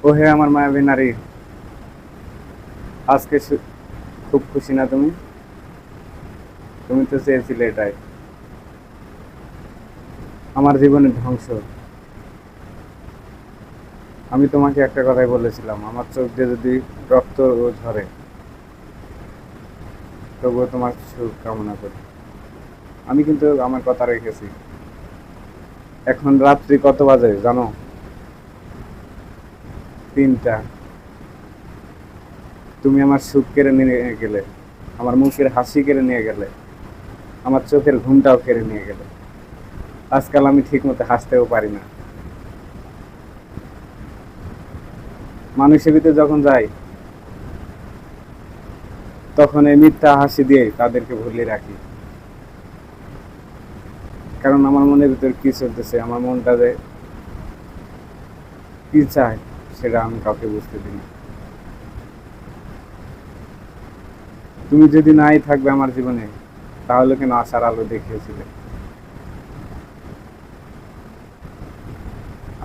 ও হে আমার মায়াবী নারী, আজকে খুব খুশি না তুমি? তুমি তো চেয়েছিলে এটাই, আমার জীবনের ধ্বংস। আমি তোমাকে একটা কথাই বলেছিলাম, আমার চোখ দিয়ে যদি রক্ত ঝরে তবুও তোমার সুখ কামনা করি। আমি কিন্তু আমার কথা রেখেছি। এখন রাত্রি কত বাজে জানো? 3টা। তুমি আমার সুখ কেড়ে নিয়ে গেলে, আমার মুখের হাসি কেড়ে নিয়ে গেলে, আমার চোখের ঘুমটাও কেড়ে নিয়ে গেলে। আজকাল আমি ঠিক মতো হাসতেও পারি না। মানুষের ভিতরে যখন যাই তখন এই মিথ্যা হাসি দিয়ে তাদেরকে ভুলিয়ে রাখি। কারণ আমার মনের ভিতরে কি চলতেছে, আমার মনটা যে কি চায় সেটা আমি কাউকে বুঝতে দিই না। তুমি যদি নাই থাকবে আমার জীবনে, তাহলে কেন আশার আলো দেখিয়েছিলে?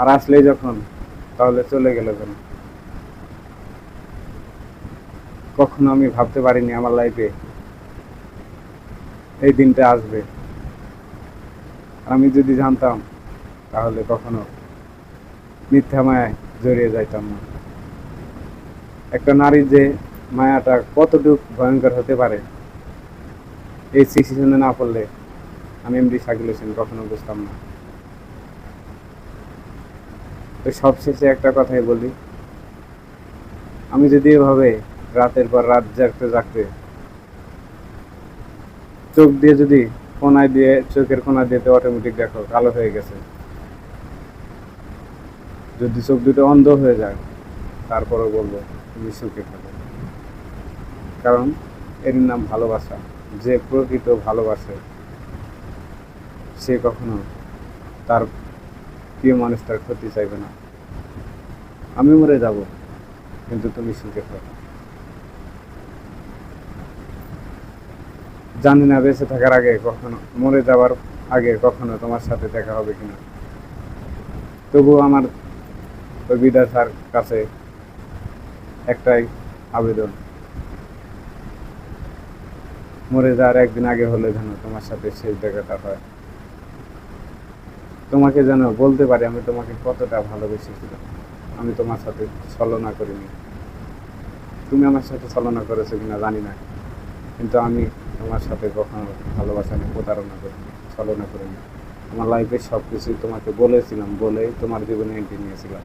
আর আসলেই যখন, তাহলে চলে গেল কেন? কখনো আমি ভাবতে পারিনি আমার লাইফে এই দিনটা আসবে। আমি যদি জানতাম, তাহলে কখনো মিথ্যা মায়ায় জড়িয়ে যাইতাম না। একটা নারীর যে মায়াটা কতটুকু ভয়ঙ্কর হতে পারে, এই সিচুয়েশনে না পড়লে আমি এমডি শাকিল হোসেন কখনো বুঝতাম না। তো সবশেষে একটা কথাই বলি, আমি যদি এভাবে রাতের পর রাত জাগতে জাগতে চোখ দিয়ে যদি কোনায় দিয়ে, চোখের কোনা দিয়ে অটোমেটিক দেখো কালো হয়ে গেছে, যদি চোখ দুটো অন্ধ হয়ে যায়, তারপরও বলবো তুমি সুখে থাকো। কারণ এর নাম ভালোবাসা। যে প্রকৃত ভালোবাসে সে কখনো তার প্রিয় মানুষটার ক্ষতি চাইবে না। আমি মরে যাব, কিন্তু তুমি সুখে থাকো। জানি না বেঁচে থাকার আগে কখনো, মরে যাওয়ার আগে কখনো তোমার সাথে দেখা হবে কিনা। তবুও আমার ওই বিধাতার কাছে একটাই আবেদন, মরে যাওয়ার একদিন আগে হলে যেন তোমার সাথে শেষ দেখাটা হয়। তোমাকে যেন বলতে পারি আমি তোমাকে কতটা ভালোবেসেছিলাম। আমি তোমার সাথে ছলনা করিনি। তুমি আমার সাথে ছলনা করেছো কিনা জানি না, কিন্তু আমি তোমার সাথে কখনো ভালোবাসা নিয়ে প্রতারণা করিনি, ছলনা করিনি। আমার লাইফের সব কিছুই তোমাকে বলেছিলাম, বলেই তোমার জীবনে এন্ট্রি নিয়েছিলাম।